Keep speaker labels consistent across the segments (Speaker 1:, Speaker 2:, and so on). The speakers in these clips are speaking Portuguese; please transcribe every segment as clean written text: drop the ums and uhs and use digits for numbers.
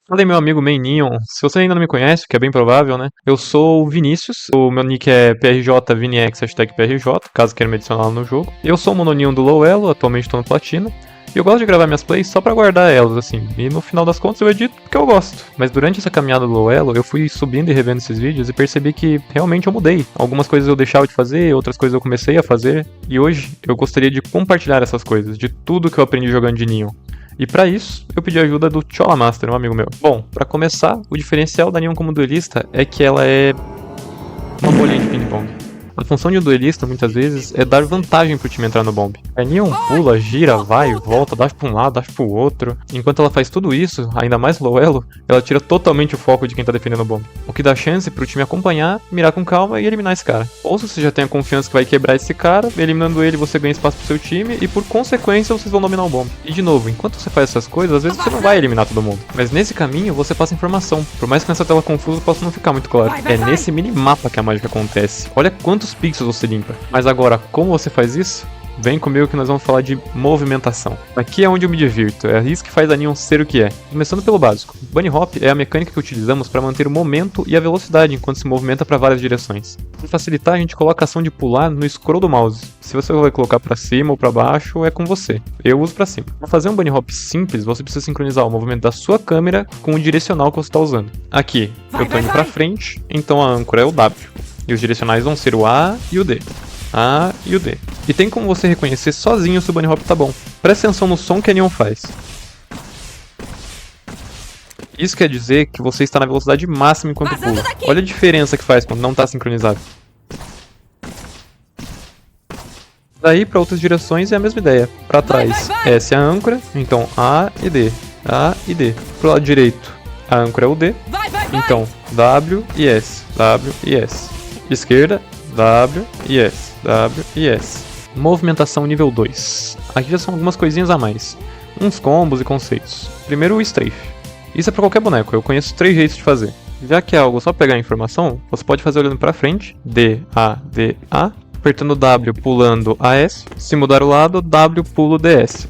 Speaker 1: Fala aí, meu amigo Mainnion. Se você ainda não me conhece, o que é bem provável, né? Eu sou o Vinícius, o meu nick é PRJViniex, #PRJ, caso queira me adicionar no jogo. Eu sou o mononinho do low elo, atualmente estou no Platina. E eu gosto de gravar minhas plays só pra guardar elas, assim. E no final das contas eu edito porque eu gosto. Mas durante essa caminhada do low elo, eu fui subindo e revendo esses vídeos e percebi que realmente eu mudei. Algumas coisas eu deixava de fazer, outras coisas eu comecei a fazer. E hoje eu gostaria de compartilhar essas coisas, de tudo que eu aprendi jogando de Neon. E pra isso, eu pedi a ajuda do Chola Master, um amigo meu. Bom, pra começar, o diferencial da Neon como duelista é que ela é uma bolinha de ping-pong. A função de um duelista, muitas vezes, é dar vantagem pro time entrar no bomb. A Neon pula, gira, vai, volta, dash pra um lado, dash pro outro. Enquanto ela faz tudo isso, ainda mais low elo, ela tira totalmente o foco de quem tá defendendo o bomb. O que dá chance pro time acompanhar, mirar com calma e eliminar esse cara. Ou se você já tem a confiança que vai quebrar esse cara, eliminando ele você ganha espaço pro seu time e por consequência vocês vão dominar o bomb. E de novo, enquanto você faz essas coisas, às vezes você não vai eliminar todo mundo. Mas nesse caminho você passa informação. Por mais que nessa tela confusa possa não ficar muito claro. É nesse minimapa que a mágica acontece. Olha quantos pixels você limpa. Mas agora, como você faz isso? Vem comigo que nós vamos falar de movimentação. Aqui é onde eu me divirto, é isso que faz a Neon ser o que é. Começando pelo básico. Bunny Hop é a mecânica que utilizamos para manter o momento e a velocidade enquanto se movimenta para várias direções. Para facilitar, a gente coloca a ação de pular no scroll do mouse. Se você vai colocar para cima ou para baixo, é com você. Eu uso para cima. Para fazer um Bunny Hop simples, você precisa sincronizar o movimento da sua câmera com o direcional que você está usando. Aqui, eu tô indo para frente, então a âncora é o W. E os direcionais vão ser o A e o D. A e o D. E tem como você reconhecer sozinho se o Bunny Hop tá bom. Presta atenção no som que a Neon faz. Isso quer dizer que você está na velocidade máxima enquanto pula. Olha a diferença que faz quando não está sincronizado. Daí para outras direções é a mesma ideia. Para trás, S é a âncora, então A e D. A e D. Pro lado direito, a âncora é o D, então W e S. W e S. Esquerda, W e S. W e S. Movimentação nível 2. Aqui já são algumas coisinhas a mais. Uns combos e conceitos. Primeiro o strafe. Isso é para qualquer boneco, eu conheço 3 jeitos de fazer. Já que é algo só pegar a informação, você pode fazer olhando para frente, D, A, apertando W pulando AS, se mudar o lado, W pulo DS.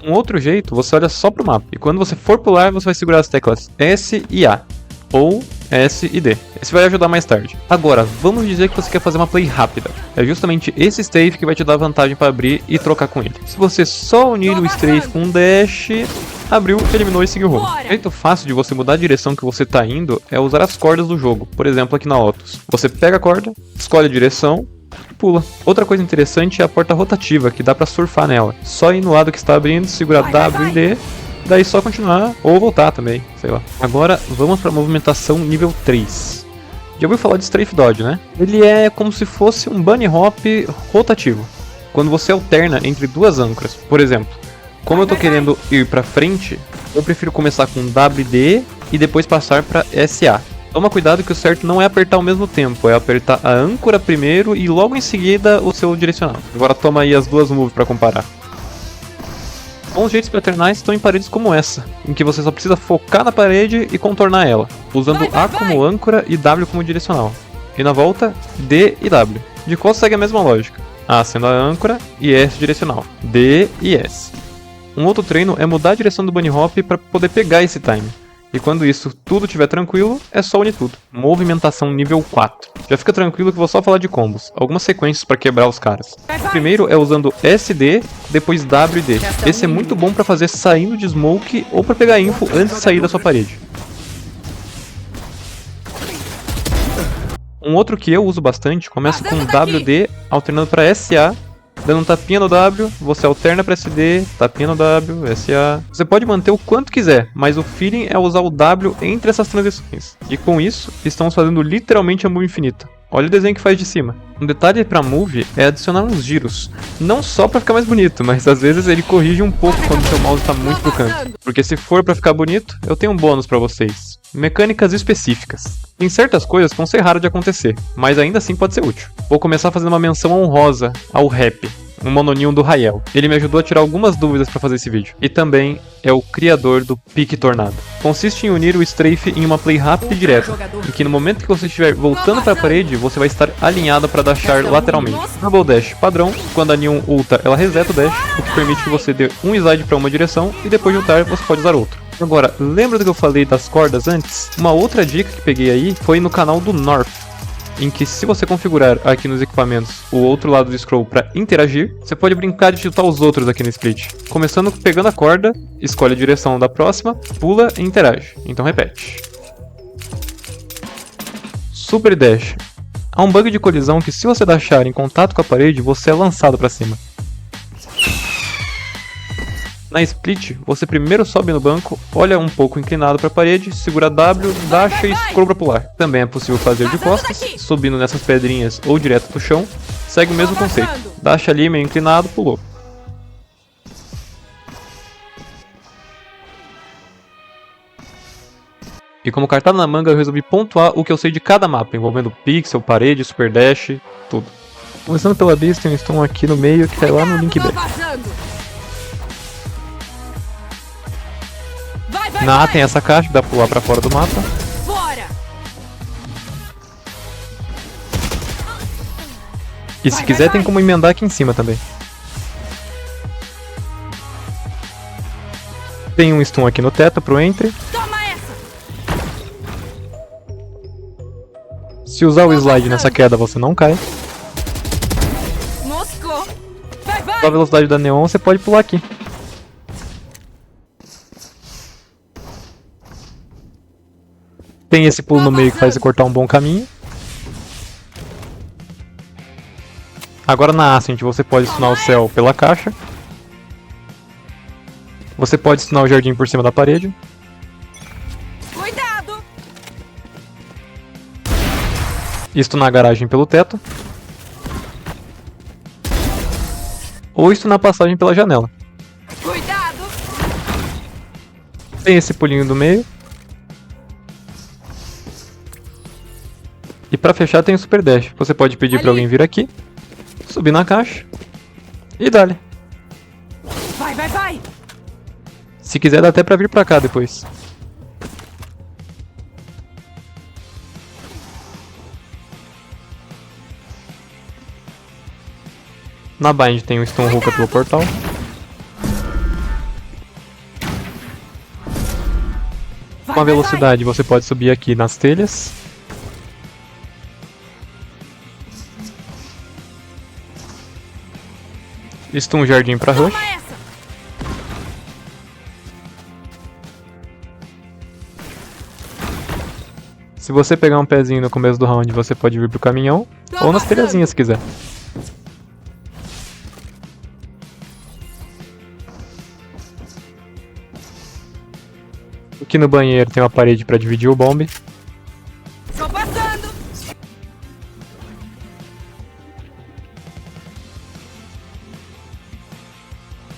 Speaker 1: Um outro jeito, você olha só pro mapa, e quando você for pular, você vai segurar as teclas S e A, ou S e D. Esse vai ajudar mais tarde. Agora, vamos dizer que você quer fazer uma play rápida. É justamente esse strafe que vai te dar vantagem para abrir e trocar com ele. Se você só unir o strafe com um dash, abriu, eliminou e seguiu o rumo. Um jeito fácil de você mudar a direção que você está indo é usar as cordas do jogo. Por exemplo, aqui na Lotus. Você pega a corda, escolhe a direção e pula. Outra coisa interessante é a porta rotativa, que dá para surfar nela. Só ir no lado que está abrindo, segura W e D. Daí só continuar ou voltar também, sei lá. Agora vamos para a movimentação nível 3. Já ouviu falar de Strafe Dodge, né? Ele é como se fosse um Bunny Hop rotativo. Quando você alterna entre duas âncoras. Por exemplo, como eu tô querendo ir para frente, eu prefiro começar com WD e depois passar para SA. Toma cuidado que o certo não é apertar ao mesmo tempo, é apertar a âncora primeiro e logo em seguida o seu direcional. Agora toma aí as duas moves para comparar. Bons jeitos para alternar estão em paredes como essa, em que você só precisa focar na parede e contornar ela, usando A como âncora e W como direcional. E na volta, D e W. De qual segue a mesma lógica, A sendo a âncora e S direcional, D e S. Um outro treino é mudar a direção do Bunny Hop para poder pegar esse time. E quando isso tudo estiver tranquilo, é só unir tudo. Movimentação nível 4. Já fica tranquilo que vou só falar de combos, algumas sequências para quebrar os caras. O primeiro é usando SD, depois WD. Esse é muito bom para fazer saindo de smoke ou para pegar info antes de sair da sua parede. Um outro que eu uso bastante começa com WD, alternando para SA, dando um tapinha no W, você alterna para SD, tapinha no W, SA. Você pode manter o quanto quiser, mas o feeling é usar o W entre essas transições. E com isso, estamos fazendo literalmente a move infinita. Olha o desenho que faz de cima. Um detalhe para move é adicionar uns giros. Não só para ficar mais bonito, mas às vezes ele corrige um pouco quando seu mouse está muito pro canto. Porque se for para ficar bonito, eu tenho um bônus para vocês. Mecânicas específicas. Tem certas coisas que vão ser raras de acontecer, mas ainda assim pode ser útil. Vou começar fazendo uma menção honrosa ao Rap, um mononinho do Rael. Ele me ajudou a tirar algumas dúvidas para fazer esse vídeo. E também é o criador do Pique Tornado. Consiste em unir o strafe em uma play rápida e direta, em que no momento que você estiver voltando para a parede, você vai estar alinhado para dashar lateralmente. Double Dash padrão, quando a Neon ulta, ela reseta o dash, o que permite que você dê um slide para uma direção e depois de ultar você pode usar outro. Agora, lembra do que eu falei das cordas antes? Uma outra dica que peguei aí foi no canal do North, em que se você configurar aqui nos equipamentos o outro lado do scroll para interagir, você pode brincar de tiltar os outros aqui no split. Começando pegando a corda, escolhe a direção da próxima, pula e interage. Então repete. Super Dash. Há um bug de colisão que se você dashar em contato com a parede, você é lançado para cima. Na split, você primeiro sobe no banco, olha um pouco inclinado para a parede, segura W, dasha e scroll para pular. Também é possível fazer de costas, subindo nessas pedrinhas ou direto do chão. Segue o mesmo conceito. Dasha ali meio inclinado, pulou. E como cartada na manga, eu resolvi pontuar o que eu sei de cada mapa, envolvendo pixel, parede, super dash, tudo. Começando pela Beast, tem um stun aqui no meio que cai lá no Link Back. Na A tem essa caixa que dá pra pular pra fora do mapa. E se quiser tem como emendar aqui em cima também. Tem um stun aqui no teto pro entry. Se usar o slide nessa queda você não cai. Com a velocidade da Neon você pode pular aqui. Tem esse pulo no meio que faz você cortar um bom caminho. Agora na Ascent você pode stunar o céu pela caixa. Você pode stunar o jardim por cima da parede.
Speaker 2: Cuidado!
Speaker 1: E stunar a garagem pelo teto. Ou stunar a passagem pela janela.
Speaker 2: Cuidado!
Speaker 1: Tem esse pulinho do meio. E pra fechar tem o Super Dash. Você pode pedir pra alguém vir aqui, subir na caixa e dá-lhe.
Speaker 2: Vai, vai, vai!
Speaker 1: Se quiser dá até pra vir pra cá depois. Na Bind tem o Stun Hookah pelo portal. Com a velocidade você pode subir aqui nas telhas. Stun jardim pra rush. Se você pegar um pezinho no começo do round, você pode vir pro caminhão ou nas telhazinhas se quiser. Aqui no banheiro tem uma parede para dividir o bombe.
Speaker 2: Tô passando.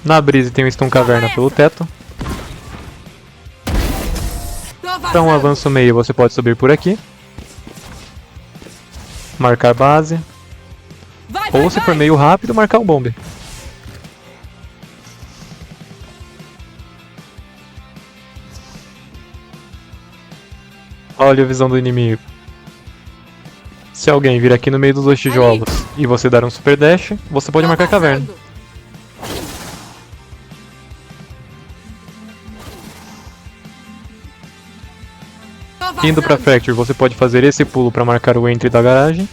Speaker 1: Na Breeze tem um Stun Caverna pelo teto. Para um avanço meio você pode subir por aqui. Marcar base. Ou se for meio rápido, marcar o bombe. Olha a visão do inimigo. Se alguém vir aqui no meio dos dois tijolos e você dar um super dash, você pode marcar caverna. Indo pra Fracture, você pode fazer esse pulo para marcar o entry da garagem.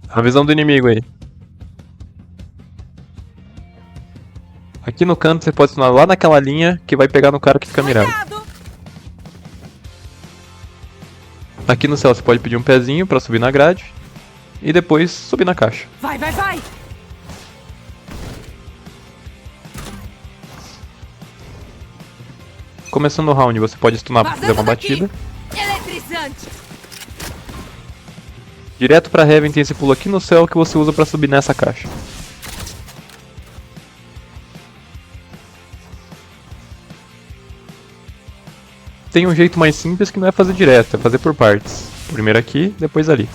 Speaker 1: A visão do inimigo aí. Aqui no canto você pode stunar lá naquela linha que vai pegar no cara que fica mirado. Aqui no céu você pode pedir um pezinho para subir na grade. E depois subir na caixa.
Speaker 2: Vai, vai, vai!
Speaker 1: Começando o round, você pode stunar para fazer uma batida.
Speaker 2: Eletrizante!
Speaker 1: Direto pra Heaven tem esse pulo aqui no céu que você usa para subir nessa caixa. Tem um jeito mais simples que não é fazer direto, é fazer por partes. Primeiro aqui, depois ali.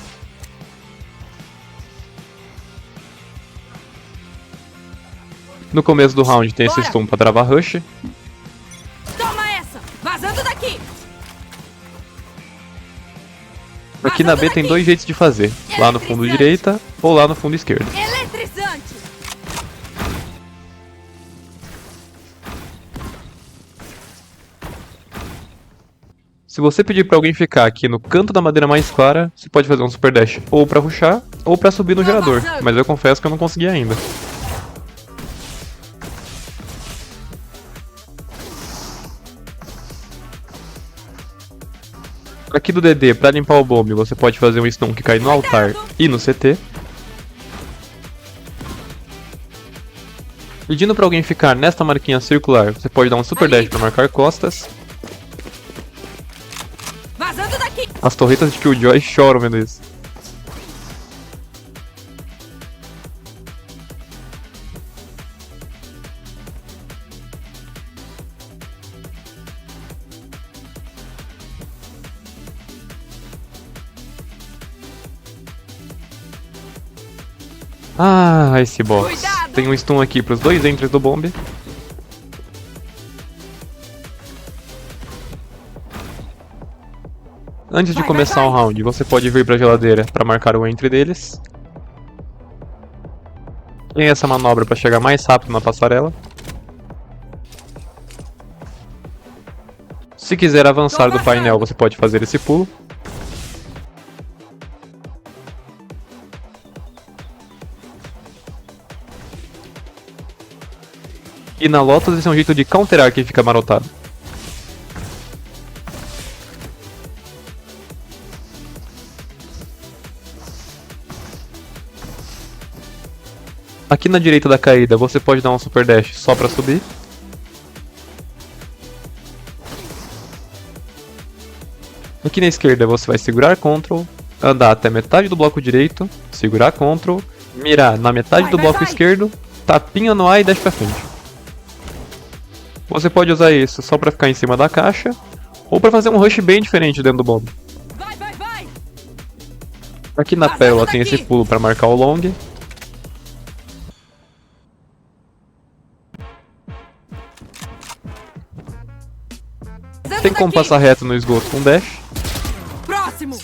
Speaker 1: No começo do round tem esse stun pra travar rush.
Speaker 2: Toma essa! Vazando daqui!
Speaker 1: Aqui Aqui na B tem dois jeitos de fazer. Lá no fundo direita ou lá no fundo esquerdo.
Speaker 2: Eletrizante.
Speaker 1: Se você pedir pra alguém ficar aqui no canto da madeira mais clara, você pode fazer um super dash ou pra rushar ou pra subir no gerador, mas eu confesso que eu não consegui ainda. Aqui do DD, pra limpar o bombe, você pode fazer um stun que cai no altar e no CT. Pedindo pra alguém ficar nesta marquinha circular, você pode dar um super dash pra marcar costas.
Speaker 2: Vazando daqui.
Speaker 1: As torretas de Killjoy choram vendo isso. Ah, esse boss.
Speaker 2: Cuidado.
Speaker 1: Tem um stun aqui pros dois entries do bombe. Antes de começar o round, você pode vir pra geladeira para marcar o entry deles. Tem essa manobra para chegar mais rápido na passarela. Se quiser avançar do painel, você pode fazer esse pulo. E na Lotus esse é um jeito de counterar quem fica marotado. Aqui na direita da caída você pode dar um super dash só pra subir. Aqui na esquerda você vai segurar Ctrl, andar até metade do bloco direito, segurar Ctrl, mirar na metade do bloco esquerdo, tapinha no A e dash pra frente. Você pode usar isso só pra ficar em cima da caixa, ou pra fazer um rush bem diferente dentro do bombe. Aqui na pérola tem esse pulo pra marcar o long. Tem como passar reto no esgoto com dash.
Speaker 2: Próximo.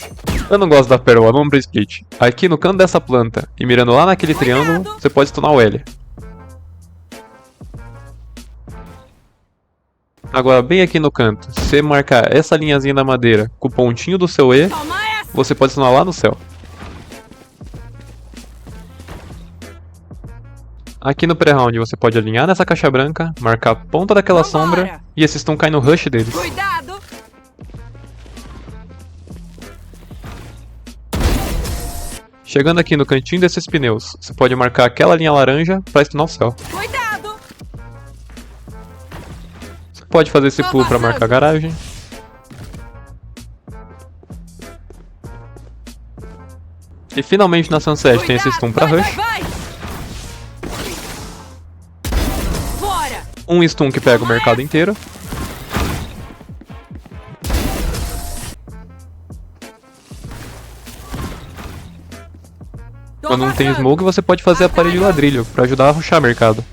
Speaker 1: Eu não gosto da pérola, vamos pro split. Aqui no canto dessa planta, e mirando lá naquele triângulo, você pode stunar o L. Agora, bem aqui no canto, se você marcar essa linhazinha da madeira com o pontinho do seu E, você pode stunar lá no céu. Aqui no pré-round você pode alinhar nessa caixa branca, marcar a ponta daquela sombra e esse stun cai no rush deles.
Speaker 2: Cuidado.
Speaker 1: Chegando aqui no cantinho desses pneus, você pode marcar aquela linha laranja para stunar o céu.
Speaker 2: Cuidado.
Speaker 1: Você pode fazer esse pulo para marcar a garagem. E finalmente na Sunset tem esse stun para rush. Um stun que pega o mercado inteiro. Quando não tem smoke, você pode fazer a parede de ladrilho para ajudar a rushar o mercado.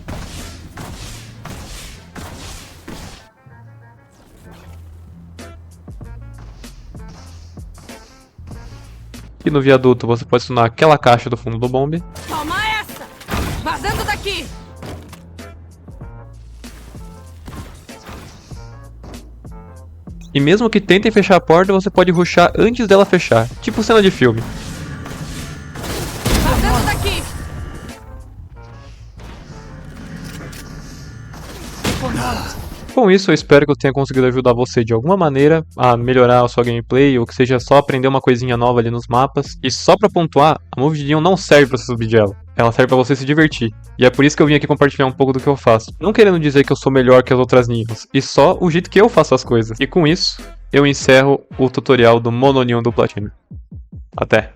Speaker 1: E no viaduto você pode stunar aquela caixa do fundo do bombe.
Speaker 2: Toma essa! Vazando daqui!
Speaker 1: E mesmo que tentem fechar a porta, você pode rushar antes dela fechar, tipo cena de filme.
Speaker 2: Vazando daqui!
Speaker 1: Com isso, eu espero que eu tenha conseguido ajudar você de alguma maneira a melhorar a sua gameplay, ou que seja só aprender uma coisinha nova ali nos mapas. E só pra pontuar, a Move Dion não serve pra você subir de elo, ela serve pra você se divertir. E é por isso que eu vim aqui compartilhar um pouco do que eu faço. Não querendo dizer que eu sou melhor que as outras ninjas, e só o jeito que eu faço as coisas. E com isso, eu encerro o tutorial do Mono Neon do Platina. Até!